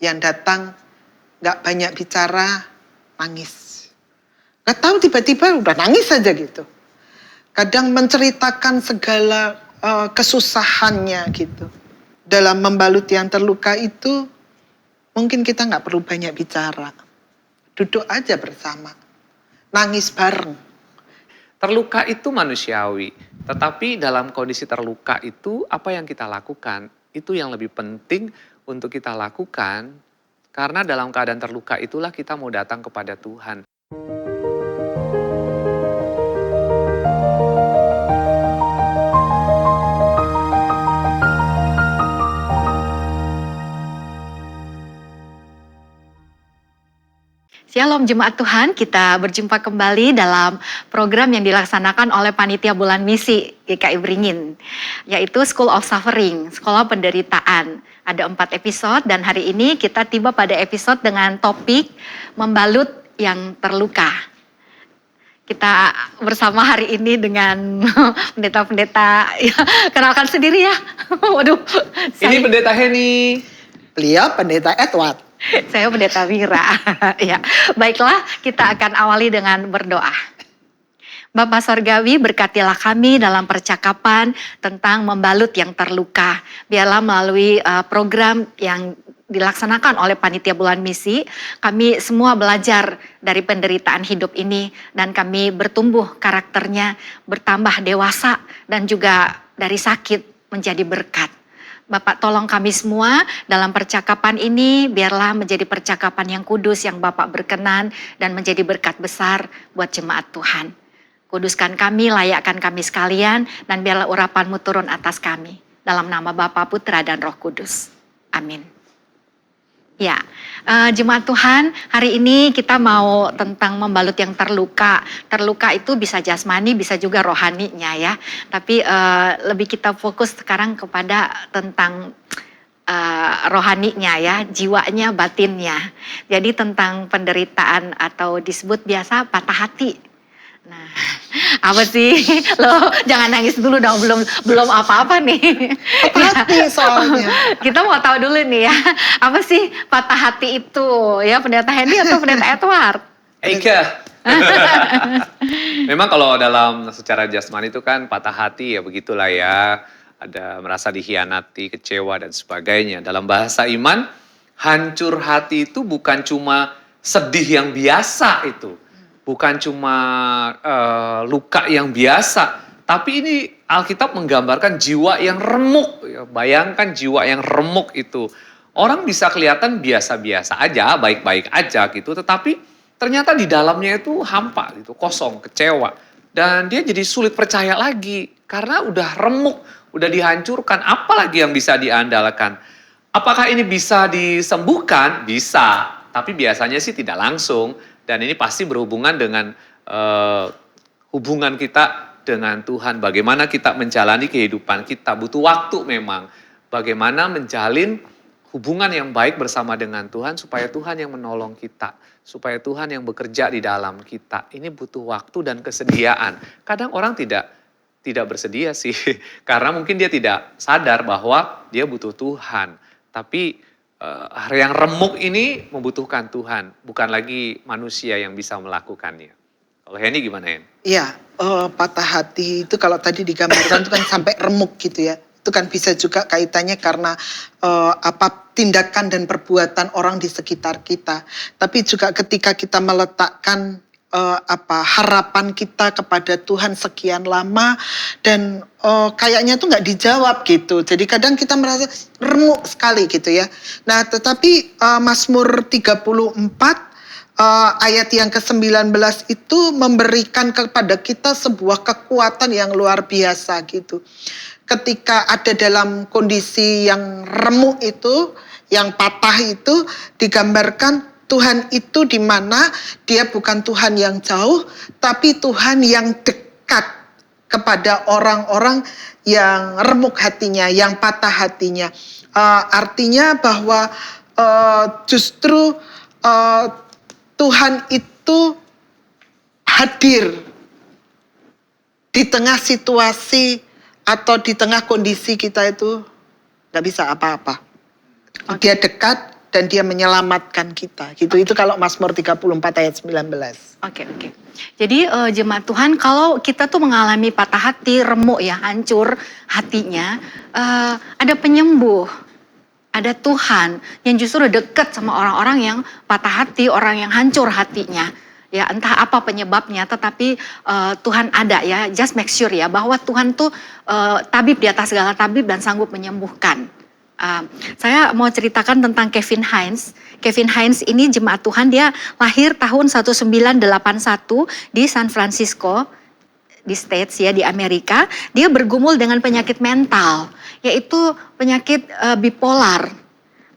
yang datang gak banyak bicara, nangis. Gak tahu tiba-tiba udah nangis aja gitu. Kadang menceritakan segala kesusahannya gitu. Dalam membalut yang terluka itu, mungkin kita gak perlu banyak bicara. Duduk aja bersama, nangis bareng. Terluka itu manusiawi, tetapi dalam kondisi terluka itu apa yang kita lakukan, itu yang lebih penting untuk kita lakukan, karena dalam keadaan terluka itulah kita mau datang kepada Tuhan. Shalom Jemaat Tuhan, kita berjumpa kembali dalam program yang dilaksanakan oleh Panitia Bulan Misi GKI Beringin, yaitu School of Suffering, Sekolah Penderitaan. Ada 4 episode dan hari ini kita tiba pada episode dengan topik membalut yang terluka. Kita bersama hari ini dengan pendeta-pendeta, ya, kenalkan sendiri ya. Waduh. Ini Pendeta Henny. Beliau Pendeta Edward. Saya Pendeta Wira. Ya, baiklah kita akan awali dengan berdoa. Bapa Sorgawi, berkatilah kami dalam percakapan tentang membalut yang terluka. Biarlah melalui program yang dilaksanakan oleh Panitia Bulan Misi, kami semua belajar dari penderitaan hidup ini dan kami bertumbuh karakternya, bertambah dewasa dan juga dari sakit menjadi berkat. Bapak tolong kami semua dalam percakapan ini biarlah menjadi percakapan yang kudus yang Bapak berkenan dan menjadi berkat besar buat jemaat Tuhan. Kuduskan kami, layakkan kami sekalian dan biarlah urapan-Mu turun atas kami. Dalam nama Bapa, Putra dan Roh Kudus. Amin. Ya, jemaat Tuhan, hari ini kita mau tentang membalut yang terluka. Terluka itu bisa jasmani, bisa juga rohaninya ya. Tapi lebih kita fokus sekarang kepada tentang rohaninya ya, jiwanya, batinnya. Jadi tentang penderitaan atau disebut biasa patah hati. Nah, apa sih? Lo jangan nangis dulu dong, belum apa-apa nih. Patah hati soalnya. Kita mau tahu dulu nih ya, apa sih patah hati itu ya, Pendeta Hendy atau Pendeta Edward? Eika. Memang kalau dalam secara jasmani itu kan patah hati ya begitulah ya. Ada merasa dikhianati, kecewa dan sebagainya. Dalam bahasa iman, hancur hati itu bukan cuma sedih yang biasa itu. Bukan cuma luka yang biasa, tapi ini Alkitab menggambarkan jiwa yang remuk. Bayangkan jiwa yang remuk itu. Orang bisa kelihatan biasa-biasa aja, baik-baik aja gitu, tetapi ternyata di dalamnya itu hampa gitu, kosong, kecewa. Dan dia jadi sulit percaya lagi, karena udah remuk, udah dihancurkan, apalagi yang bisa diandalkan. Apakah ini bisa disembuhkan? Bisa, tapi biasanya sih tidak langsung. Dan ini pasti berhubungan dengan hubungan kita dengan Tuhan. Bagaimana kita menjalani kehidupan kita. Butuh waktu memang. Bagaimana menjalin hubungan yang baik bersama dengan Tuhan. Supaya Tuhan yang menolong kita. Supaya Tuhan yang bekerja di dalam kita. Ini butuh waktu dan kesediaan. Kadang orang tidak bersedia sih. Karena mungkin dia tidak sadar bahwa dia butuh Tuhan. Tapi yang remuk ini membutuhkan Tuhan, bukan lagi manusia yang bisa melakukannya. Kalau Henny gimana Hen? Iya, patah hati itu kalau tadi digambarkan itu kan sampai remuk gitu ya. Itu kan bisa juga kaitannya karena tindakan dan perbuatan orang di sekitar kita. Tapi juga ketika kita meletakkan harapan kita kepada Tuhan sekian lama dan kayaknya tuh nggak dijawab gitu. Jadi kadang kita merasa remuk sekali gitu ya. Nah, tetapi Mazmur 34 ayat yang ke-19 itu memberikan kepada kita sebuah kekuatan yang luar biasa gitu. Ketika ada dalam kondisi yang remuk itu, yang patah itu digambarkan Tuhan itu di mana dia bukan Tuhan yang jauh, tapi Tuhan yang dekat kepada orang-orang yang remuk hatinya, yang patah hatinya. Artinya bahwa justru Tuhan itu hadir di tengah situasi atau di tengah kondisi kita itu nggak bisa apa-apa. Dia dekat, dan dia menyelamatkan kita. Gitu. Itu kalau Mazmur 34 ayat 19. Oke. Jadi jemaat Tuhan, kalau kita tuh mengalami patah hati, remuk ya, hancur hatinya, ada penyembuh, ada Tuhan yang justru dekat sama orang-orang yang patah hati, orang yang hancur hatinya. Ya entah apa penyebabnya, tetapi Tuhan ada ya, just make sure ya bahwa Tuhan tuh tabib di atas segala tabib dan sanggup menyembuhkan. Saya mau ceritakan tentang Kevin Hines. Kevin Hines ini jemaat Tuhan, dia lahir tahun 1981 di San Francisco, di States ya, di Amerika. Dia bergumul dengan penyakit mental, yaitu penyakit bipolar.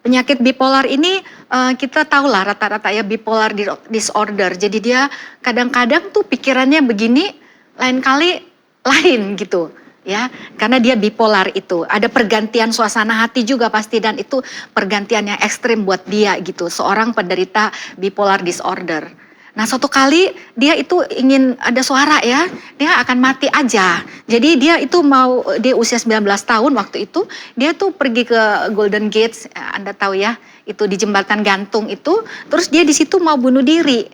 Penyakit bipolar ini kita tahu lah rata-rata ya, bipolar disorder. Jadi dia kadang-kadang tuh pikirannya begini, lain kali lain gitu. Ya, karena dia bipolar itu, ada pergantian suasana hati juga pasti, dan itu pergantian yang ekstrim buat dia gitu, seorang penderita bipolar disorder. Nah suatu kali dia itu ingin ada suara ya, dia akan mati aja. Jadi dia itu mau, dia usia 19 tahun waktu itu, dia tuh pergi ke Golden Gates, Anda tahu ya, itu di jembatan gantung itu, terus dia di situ mau bunuh diri.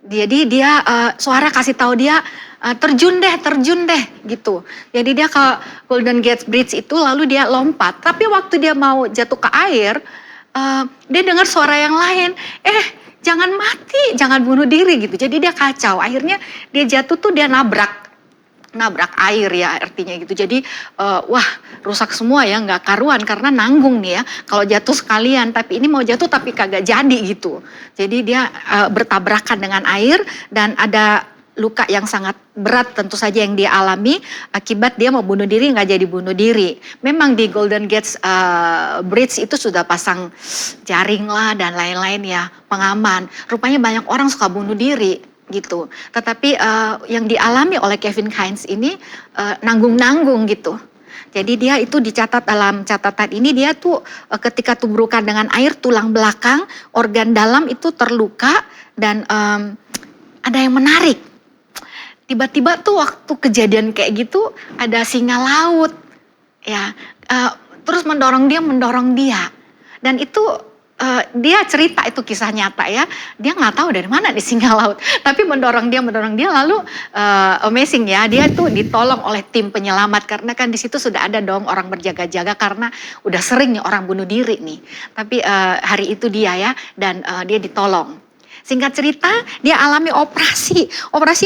Jadi dia suara kasih tahu dia terjun deh gitu. Jadi dia ke Golden Gate Bridge itu lalu dia lompat. Tapi waktu dia mau jatuh ke air, dia dengar suara yang lain. Jangan mati, jangan bunuh diri gitu. Jadi dia kacau. Akhirnya dia jatuh tuh dia nabrak air ya artinya gitu. Jadi wah rusak semua ya, nggak karuan karena nanggung nih ya. Kalau jatuh sekalian, tapi ini mau jatuh tapi kagak jadi gitu. Jadi dia bertabrakan dengan air dan ada luka yang sangat berat tentu saja yang dia alami akibat dia mau bunuh diri nggak jadi bunuh diri. Memang di Golden Gate Bridge itu sudah pasang jaring lah dan lain-lain ya, pengaman. Rupanya banyak orang suka bunuh diri gitu. Tetapi yang dialami oleh Kevin Hines ini nanggung-nanggung gitu. Jadi dia itu dicatat dalam catatan ini, dia tuh ketika tubrukan dengan air, tulang belakang, organ dalam itu terluka dan ada yang menarik. Tiba-tiba tuh waktu kejadian kayak gitu ada singa laut ya, terus mendorong dia. Dan itu dia cerita, itu kisah nyata ya, dia nggak tahu dari mana nih singa laut, tapi mendorong dia lalu amazing ya, dia tuh ditolong oleh tim penyelamat karena kan di situ sudah ada dong orang berjaga-jaga karena udah sering nih orang bunuh diri nih, tapi hari itu dia ya dan dia ditolong. Singkat cerita, dia alami operasi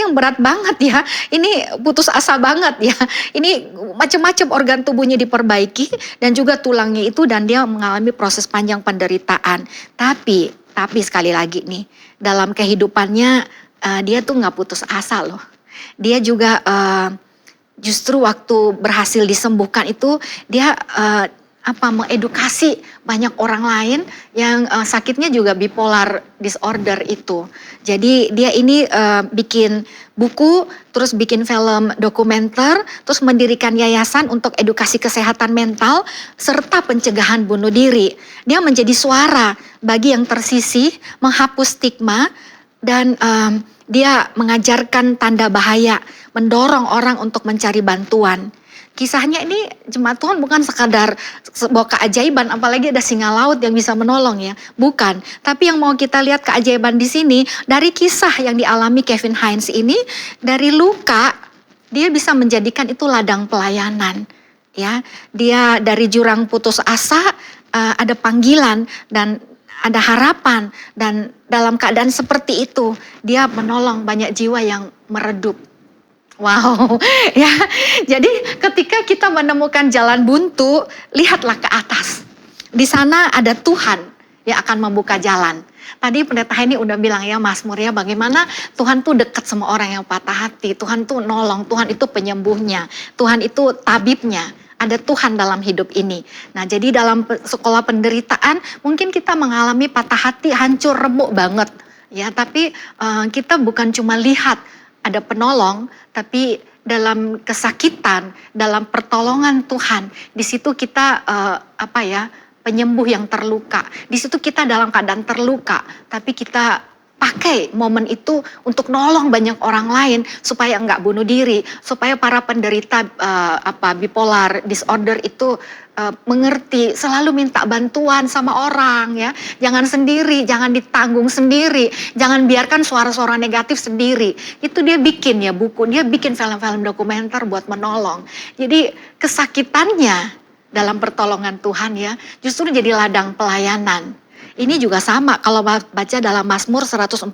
yang berat banget ya. Ini putus asa banget ya. Ini macam-macam organ tubuhnya diperbaiki dan juga tulangnya itu, dan dia mengalami proses panjang penderitaan. Tapi sekali lagi nih, dalam kehidupannya dia tuh nggak putus asa loh. Dia juga justru waktu berhasil disembuhkan itu dia mengedukasi banyak orang lain yang sakitnya juga bipolar disorder itu. Jadi dia ini bikin buku, terus bikin film dokumenter, terus mendirikan yayasan untuk edukasi kesehatan mental serta pencegahan bunuh diri. Dia menjadi suara bagi yang tersisih, menghapus stigma, dan dia mengajarkan tanda bahaya, mendorong orang untuk mencari bantuan. Kisahnya ini jemaat Tuhan bukan sekadar sebuah keajaiban, apalagi ada singa laut yang bisa menolong ya, bukan. Tapi yang mau kita lihat keajaiban di sini dari kisah yang dialami Kevin Hines ini, dari luka dia bisa menjadikan itu ladang pelayanan. Ya, dia dari jurang putus asa ada panggilan dan ada harapan, dan dalam keadaan seperti itu dia menolong banyak jiwa yang meredup. Wow, ya. Jadi ketika kita menemukan jalan buntu, lihatlah ke atas. Di sana ada Tuhan yang akan membuka jalan. Tadi pendeta ini udah bilang ya Mazmur ya, bagaimana Tuhan tuh dekat sama orang yang patah hati. Tuhan tuh nolong, Tuhan itu penyembuhnya, Tuhan itu tabibnya. Ada Tuhan dalam hidup ini. Nah jadi dalam sekolah penderitaan mungkin kita mengalami patah hati, hancur, remuk banget. Ya tapi kita bukan cuma lihat ada penolong, tapi dalam kesakitan, dalam pertolongan Tuhan, di situ kita penyembuh yang terluka. Di situ kita dalam keadaan terluka, tapi kita pakai momen itu untuk nolong banyak orang lain supaya enggak bunuh diri, supaya para penderita bipolar disorder itu mengerti, selalu minta bantuan sama orang ya. Jangan sendiri, jangan ditanggung sendiri, jangan biarkan suara-suara negatif sendiri. Itu dia bikin ya buku, dia bikin film-film dokumenter buat menolong. Jadi kesakitannya dalam pertolongan Tuhan ya, justru jadi ladang pelayanan. Ini juga sama kalau baca dalam Mazmur 147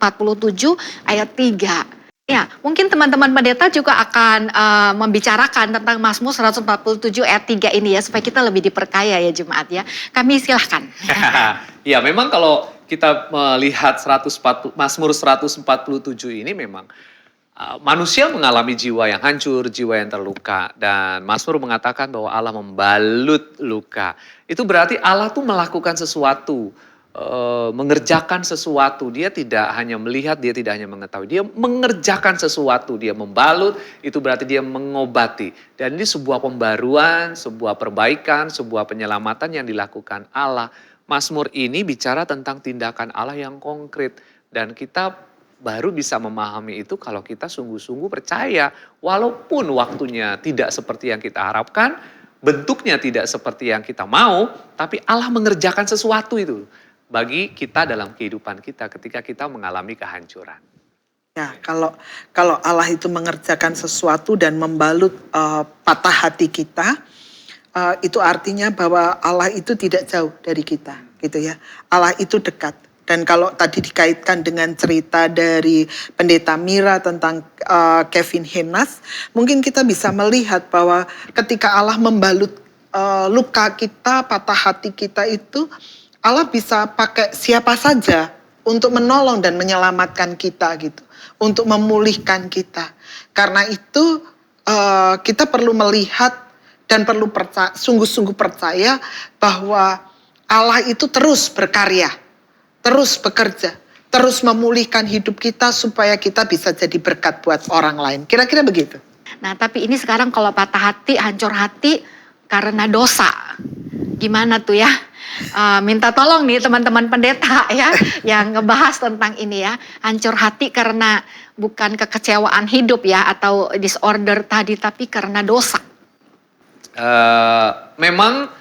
ayat 3. Ya, mungkin teman-teman pendeta juga akan membicarakan tentang Mazmur 147 ayat 3 ini ya, supaya kita lebih diperkaya ya jemaat ya. Kami silahkan. Ya, memang kalau kita melihat Mazmur 147 ini memang manusia mengalami jiwa yang hancur, jiwa yang terluka. Dan Mazmur mengatakan bahwa Allah membalut luka. Itu berarti Allah tuh melakukan sesuatu, mengerjakan sesuatu. Dia tidak hanya melihat, dia tidak hanya mengetahui. Dia mengerjakan sesuatu, dia membalut, itu berarti dia mengobati. Dan ini sebuah pembaruan, sebuah perbaikan, sebuah penyelamatan yang dilakukan Allah. Mazmur ini bicara tentang tindakan Allah yang konkret. Dan kita baru bisa memahami itu kalau kita sungguh-sungguh percaya. Walaupun waktunya tidak seperti yang kita harapkan, bentuknya tidak seperti yang kita mau, tapi Allah mengerjakan sesuatu itu bagi kita dalam kehidupan kita ketika kita mengalami kehancuran. Ya, kalau Allah itu mengerjakan sesuatu dan membalut patah hati kita, itu artinya bahwa Allah itu tidak jauh dari kita, gitu ya. Allah itu dekat. Dan kalau tadi dikaitkan dengan cerita dari Pendeta Mira tentang Kevin Henas, mungkin kita bisa melihat bahwa ketika Allah membalut luka kita, patah hati kita itu, Allah bisa pakai siapa saja untuk menolong dan menyelamatkan kita gitu, untuk memulihkan kita. Karena itu kita perlu melihat dan perlu percaya, sungguh-sungguh percaya bahwa Allah itu terus berkarya, terus bekerja, terus memulihkan hidup kita supaya kita bisa jadi berkat buat orang lain. Kira-kira begitu. Nah, tapi ini sekarang kalau patah hati, hancur hati karena dosa. Gimana tuh ya? Minta tolong nih teman-teman pendeta ya yang ngebahas tentang ini ya. Hancur hati karena bukan kekecewaan hidup ya atau disorder tadi, tapi karena dosa. Memang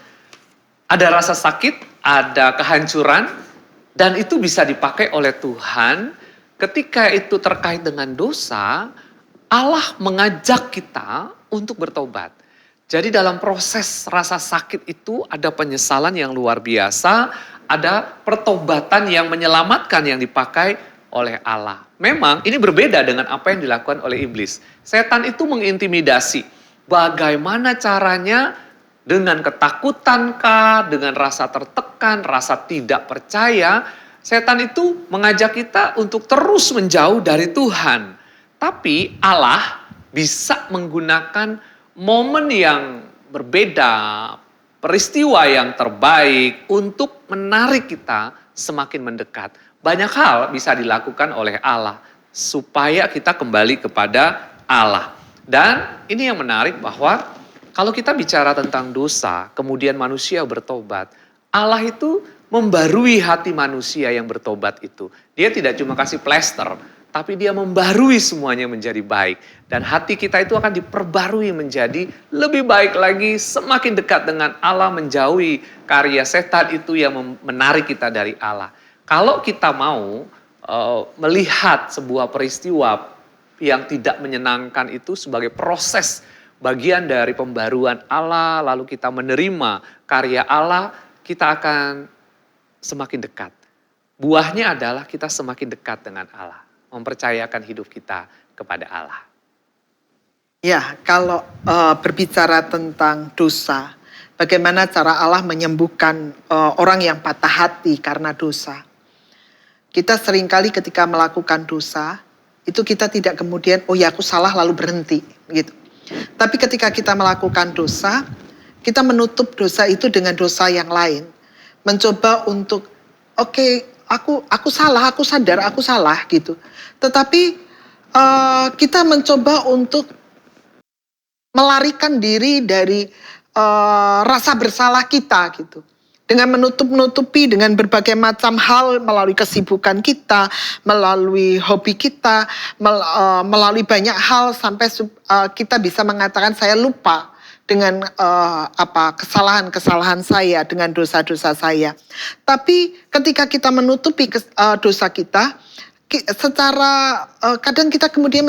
ada rasa sakit, ada kehancuran, dan itu bisa dipakai oleh Tuhan ketika itu terkait dengan dosa. Allah mengajak kita untuk bertobat. Jadi dalam proses rasa sakit itu ada penyesalan yang luar biasa, ada pertobatan yang menyelamatkan yang dipakai oleh Allah. Memang ini berbeda dengan apa yang dilakukan oleh iblis. Setan itu mengintimidasi. Bagaimana caranya? Dengan ketakutan kah, dengan rasa tertekan, rasa tidak percaya, setan itu mengajak kita untuk terus menjauh dari Tuhan. Tapi Allah bisa menggunakan momen yang berbeda, peristiwa yang terbaik untuk menarik kita semakin mendekat. Banyak hal bisa dilakukan oleh Allah supaya kita kembali kepada Allah. Dan ini yang menarik bahwa kalau kita bicara tentang dosa, kemudian manusia bertobat, Allah itu membarui hati manusia yang bertobat itu. Dia tidak cuma kasih plester, tapi dia membarui semuanya menjadi baik. Dan hati kita itu akan diperbarui menjadi lebih baik lagi, semakin dekat dengan Allah, menjauhi karya setan itu yang menarik kita dari Allah. Kalau kita mau melihat sebuah peristiwa yang tidak menyenangkan itu sebagai proses bagian dari pembaruan Allah, lalu kita menerima karya Allah, kita akan semakin dekat. Buahnya adalah kita semakin dekat dengan Allah, mempercayakan hidup kita kepada Allah. Ya, kalau berbicara tentang dosa, bagaimana cara Allah menyembuhkan orang yang patah hati karena dosa. Kita seringkali ketika melakukan dosa, itu kita tidak kemudian, oh ya aku salah lalu berhenti gitu. Tapi ketika kita melakukan dosa, kita menutup dosa itu dengan dosa yang lain. Mencoba untuk, oke, aku salah, aku sadar aku salah gitu. Tetapi kita mencoba untuk melarikan diri dari rasa bersalah kita gitu. Dengan menutupi dengan berbagai macam hal melalui kesibukan kita, melalui hobi kita, melalui banyak hal sampai kita bisa mengatakan saya lupa dengan kesalahan-kesalahan saya, dengan dosa-dosa saya. Tapi ketika kita menutupi dosa kita, secara kadang kita kemudian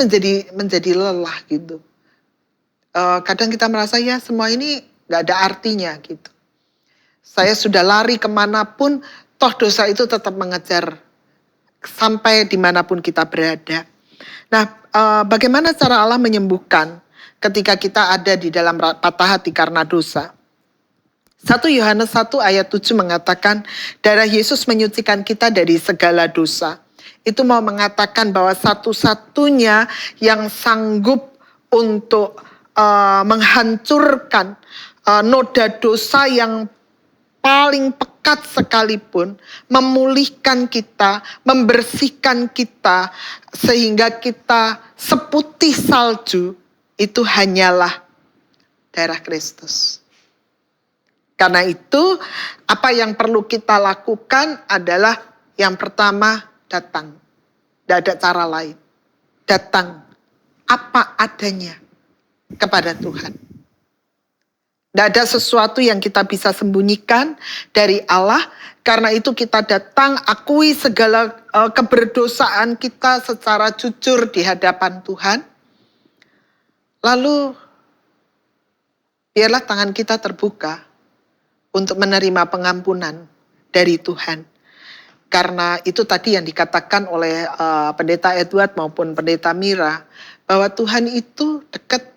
menjadi lelah gitu. Kadang kita merasa ya semua ini nggak ada artinya gitu. Saya sudah lari kemanapun, toh dosa itu tetap mengejar sampai dimanapun kita berada. Nah, bagaimana cara Allah menyembuhkan ketika kita ada di dalam patah hati karena dosa? 1 Yohanes 1 ayat 7 mengatakan, darah Yesus menyucikan kita dari segala dosa. Itu mau mengatakan bahwa satu-satunya yang sanggup untuk menghancurkan noda dosa yang paling pekat sekalipun, memulihkan kita, membersihkan kita, sehingga kita seputih salju, itu hanyalah darah Kristus. Karena itu, apa yang perlu kita lakukan adalah yang pertama, datang. Tidak ada cara lain. Datang apa adanya kepada Tuhan. Tidak ada sesuatu yang kita bisa sembunyikan dari Allah. Karena itu kita datang, akui segala keberdosaan kita secara jujur di hadapan Tuhan. Lalu, biarlah tangan kita terbuka untuk menerima pengampunan dari Tuhan. Karena itu tadi yang dikatakan oleh Pendeta Edward maupun Pendeta Mira, bahwa Tuhan itu dekat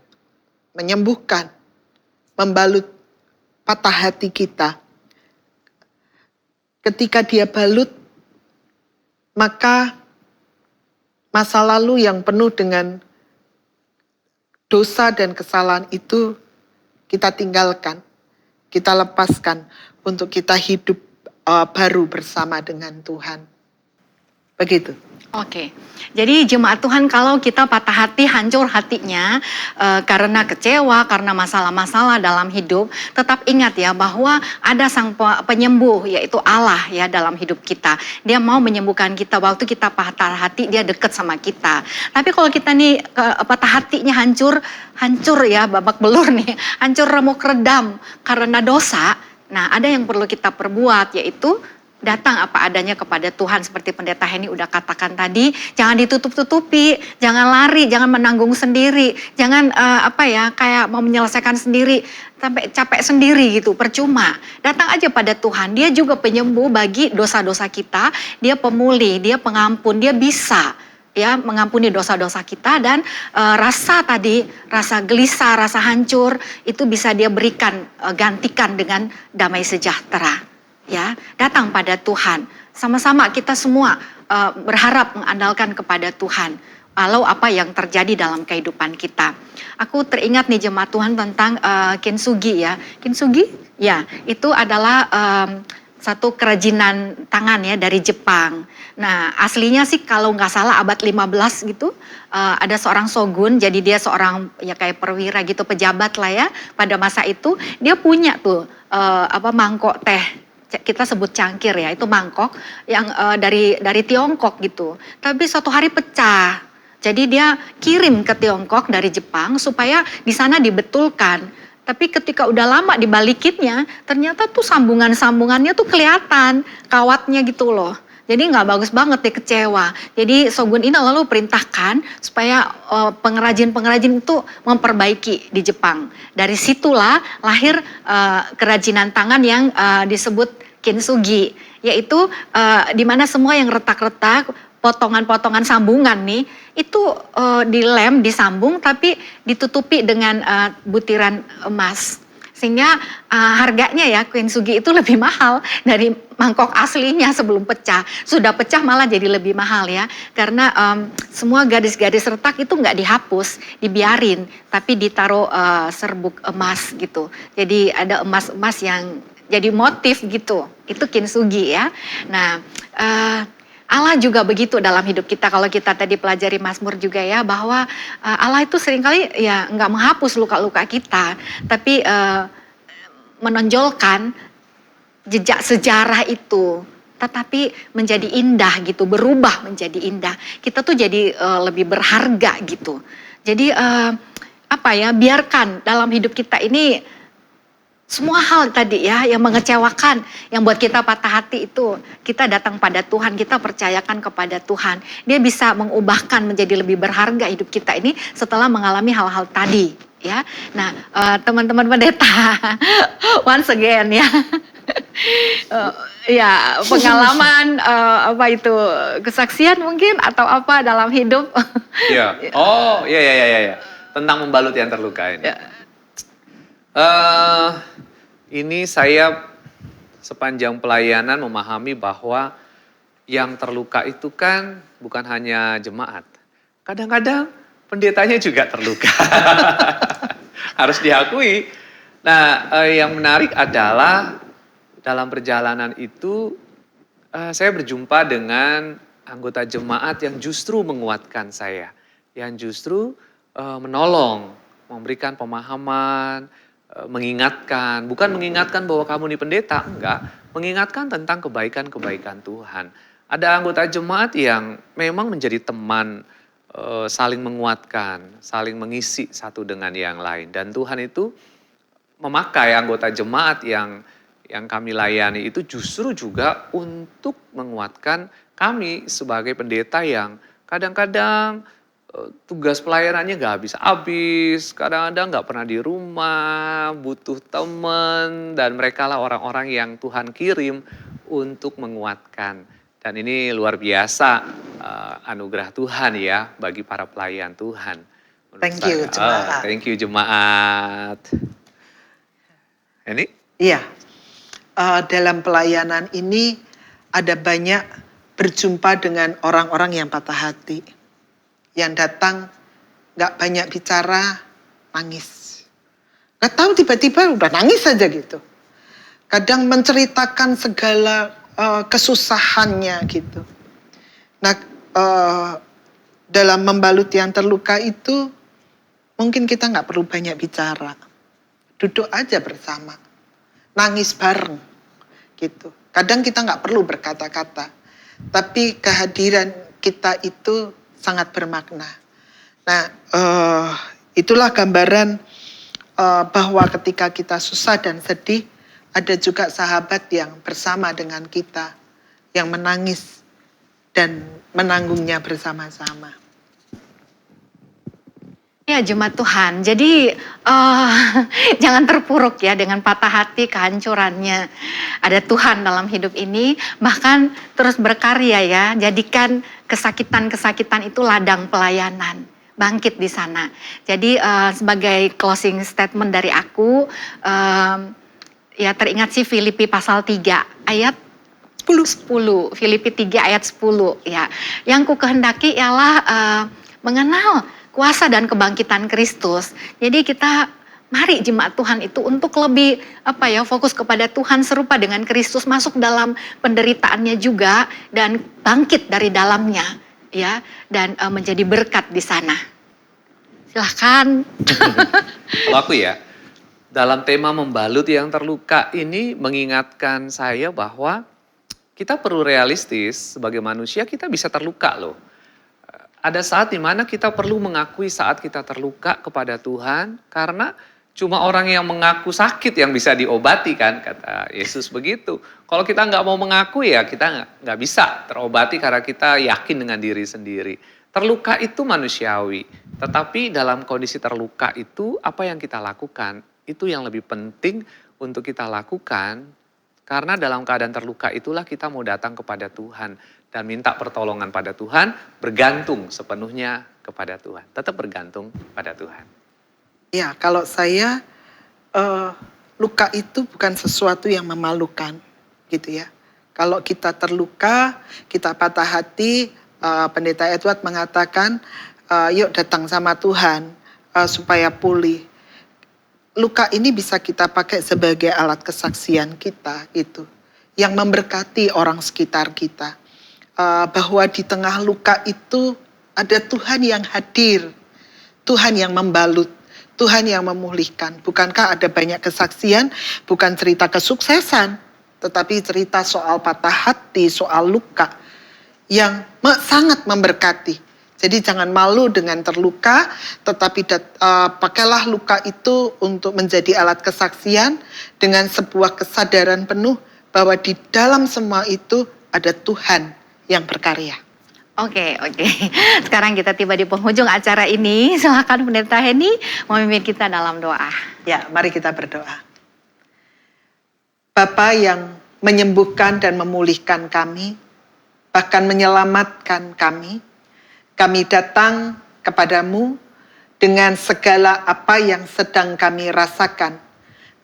menyembuhkan, membalut patah hati kita. Ketika dia balut, maka masa lalu yang penuh dengan dosa dan kesalahan itu kita tinggalkan, kita lepaskan untuk kita hidup baru bersama dengan Tuhan. Begitu. Oke, jadi jemaat Tuhan kalau kita patah hati, hancur hatinya karena kecewa, karena masalah-masalah dalam hidup, tetap ingat ya bahwa ada sang penyembuh yaitu Allah ya dalam hidup kita. Dia mau menyembuhkan kita waktu kita patah hati, dia dekat sama kita. Tapi kalau kita nih patah hatinya hancur ya babak belur nih, hancur remuk redam karena dosa. Nah ada yang perlu kita perbuat yaitu datang apa adanya kepada Tuhan seperti Pendeta Henny udah katakan tadi, jangan ditutup-tutupi, jangan lari, jangan menanggung sendiri, jangan kayak mau menyelesaikan sendiri, sampai capek sendiri gitu, percuma. Datang aja pada Tuhan, dia juga penyembuh bagi dosa-dosa kita, dia pemulih, dia pengampun, dia bisa ya mengampuni dosa-dosa kita dan rasa gelisah, rasa hancur itu bisa dia berikan, gantikan dengan damai sejahtera. Ya, datang pada Tuhan. Sama-sama kita semua berharap mengandalkan kepada Tuhan. Walau apa yang terjadi dalam kehidupan kita. Aku teringat nih jemaat Tuhan tentang kintsugi ya. Kintsugi ya, itu adalah satu kerajinan tangan ya dari Jepang. Nah aslinya sih kalau nggak salah abad 15 gitu, ada seorang shogun, jadi dia seorang ya kayak perwira gitu, pejabat lah ya pada masa itu. Dia punya tuh mangkok teh, kita sebut cangkir ya, itu mangkok yang dari Tiongkok gitu. Tapi suatu hari pecah. Jadi dia kirim ke Tiongkok dari Jepang supaya di sana dibetulkan. Tapi ketika udah lama dibalikinnya, ternyata tuh sambungannya tuh kelihatan kawatnya gitu loh. Jadi nggak bagus banget, dia kecewa. Jadi shogun ini lalu perintahkan supaya pengrajin-pengrajin itu memperbaiki di Jepang. Dari situlah lahir kerajinan tangan yang disebut kintsugi, yaitu di mana semua yang retak-retak, potongan-potongan sambungan nih, itu dilem, disambung tapi ditutupi dengan butiran emas. Sehingga harganya ya kintsugi itu lebih mahal dari mangkok aslinya sebelum pecah. Sudah pecah malah jadi lebih mahal ya. Karena semua garis-garis retak itu nggak dihapus, dibiarin. Tapi ditaruh serbuk emas gitu. Jadi ada emas-emas yang jadi motif gitu. Itu kintsugi ya. Nah Allah juga begitu dalam hidup kita. Kalau kita tadi pelajari Mazmur juga ya, bahwa Allah itu seringkali ya nggak menghapus luka-luka kita, tapi menonjolkan jejak sejarah itu, tetapi menjadi indah gitu, berubah menjadi indah. Kita tuh jadi lebih berharga gitu. Jadi biarkan dalam hidup kita ini semua hal tadi ya yang mengecewakan, yang buat kita patah hati itu, kita datang pada Tuhan, kita percayakan kepada Tuhan. Dia bisa mengubahkan menjadi lebih berharga hidup kita ini setelah mengalami hal-hal tadi ya. Nah, teman-teman pendeta, once again ya. Ya, pengalaman kesaksian mungkin atau apa dalam hidup. Iya. Oh, iya. Tentang membalut yang terluka ini. Ya. Ini saya sepanjang pelayanan memahami bahwa yang terluka itu kan bukan hanya jemaat. Kadang-kadang pendetanya juga terluka. Harus diakui. Nah, yang menarik adalah dalam perjalanan itu saya berjumpa dengan anggota jemaat yang justru menguatkan saya. Yang justru menolong, memberikan pemahaman, mengingatkan, bukan mengingatkan bahwa kamu ini pendeta, enggak, mengingatkan tentang kebaikan-kebaikan Tuhan. Ada anggota jemaat yang memang menjadi teman, saling menguatkan, saling mengisi satu dengan yang lain. Dan Tuhan itu memakai anggota jemaat yang kami layani itu justru juga untuk menguatkan kami sebagai pendeta yang kadang-kadang tugas pelayanannya gak habis-habis, kadang-kadang gak pernah di rumah, butuh teman, dan mereka lah orang-orang yang Tuhan kirim untuk menguatkan. Dan ini luar biasa anugerah Tuhan ya bagi para pelayan Tuhan. Thank you jemaat. Thank you jemaat. Ini? Iya, dalam pelayanan ini ada banyak berjumpa dengan orang-orang yang patah hati. Yang datang gak banyak bicara, nangis. Gak tahu tiba-tiba udah nangis aja gitu. Kadang menceritakan segala kesusahannya gitu. Nah, dalam membalut yang terluka itu mungkin kita gak perlu banyak bicara. Duduk aja bersama, nangis bareng gitu. Kadang kita gak perlu berkata-kata, tapi kehadiran kita itu sangat bermakna. Nah, itulah gambaran bahwa ketika kita susah dan sedih, ada juga sahabat yang bersama dengan kita, yang menangis dan menanggungnya bersama-sama. Ya jemaat Tuhan, jadi jangan terpuruk ya dengan patah hati kehancurannya. Ada Tuhan dalam hidup ini, bahkan terus berkarya ya, jadikan kesakitan-kesakitan itu ladang pelayanan, bangkit di sana. Jadi sebagai closing statement dari aku, ya teringat sih Filipi pasal 3 ayat 10. Filipi 3 ayat 10 ya. Yang ku kehendaki ialah mengenal kuasa dan kebangkitan Kristus. Jadi kita mari jemaat Tuhan itu untuk lebih fokus kepada Tuhan, serupa dengan Kristus, masuk dalam penderitaannya juga dan bangkit dari dalamnya ya, dan menjadi berkat di sana. Silahkan. Kalau aku ya, dalam tema membalut yang terluka ini mengingatkan saya bahwa kita perlu realistis, sebagai manusia kita bisa terluka loh. Ada saat di mana kita perlu mengakui saat kita terluka kepada Tuhan, karena cuma orang yang mengaku sakit yang bisa diobati kan, kata Yesus begitu. Kalau kita nggak mau mengakui ya kita nggak bisa terobati karena kita yakin dengan diri sendiri. Terluka itu manusiawi, tetapi dalam kondisi terluka itu apa yang kita lakukan, itu yang lebih penting untuk kita lakukan. Karena dalam keadaan terluka itulah kita mau datang kepada Tuhan dan minta pertolongan pada Tuhan, bergantung sepenuhnya kepada Tuhan. Tetap bergantung pada Tuhan. Ya, kalau saya, luka itu bukan sesuatu yang memalukan, gitu ya. Kalau kita terluka, kita patah hati, Pendeta Edward mengatakan, yuk datang sama Tuhan supaya pulih. Luka ini bisa kita pakai sebagai alat kesaksian kita itu, yang memberkati orang sekitar kita. Bahwa di tengah luka itu ada Tuhan yang hadir, Tuhan yang membalut, Tuhan yang memulihkan. Bukankah ada banyak kesaksian, bukan cerita kesuksesan, tetapi cerita soal patah hati, soal luka yang sangat memberkati. Jadi jangan malu dengan terluka, tetapi pakailah luka itu untuk menjadi alat kesaksian dengan sebuah kesadaran penuh bahwa di dalam semua itu ada Tuhan yang berkarya. Oke. Sekarang kita tiba di penghujung acara ini. Silakan Pendeta Henny memimpin kita dalam doa. Ya, mari kita berdoa. Bapa yang menyembuhkan dan memulihkan kami, bahkan menyelamatkan kami datang kepadamu dengan segala apa yang sedang kami rasakan.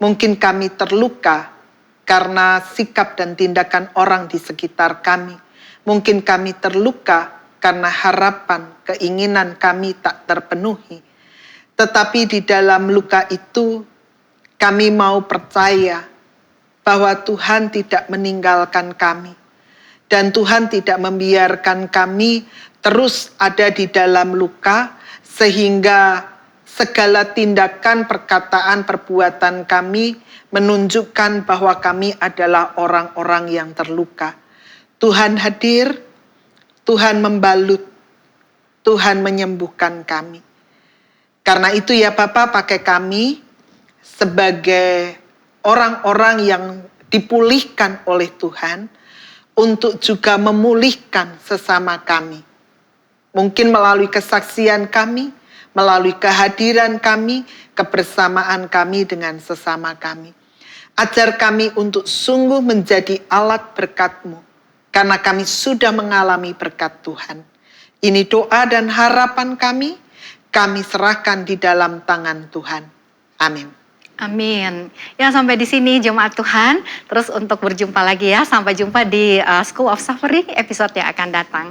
Mungkin kami terluka karena sikap dan tindakan orang di sekitar kami. Mungkin kami terluka karena harapan, keinginan kami tak terpenuhi. Tetapi di dalam luka itu kami mau percaya bahwa Tuhan tidak meninggalkan kami. Dan Tuhan tidak membiarkan kami terus ada di dalam luka sehingga segala tindakan, perkataan, perbuatan kami menunjukkan bahwa kami adalah orang-orang yang terluka. Tuhan hadir, Tuhan membalut, Tuhan menyembuhkan kami. Karena itu ya Bapa, pakai kami sebagai orang-orang yang dipulihkan oleh Tuhan untuk juga memulihkan sesama kami. Mungkin melalui kesaksian kami, melalui kehadiran kami, kebersamaan kami dengan sesama kami. Ajar kami untuk sungguh menjadi alat berkat-Mu, karena kami sudah mengalami berkat Tuhan. Ini doa dan harapan kami serahkan di dalam tangan Tuhan. Amin. Amin. Ya, sampai di sini jemaat Tuhan. Terus untuk berjumpa lagi ya, sampai jumpa di School of Suffering episode yang akan datang.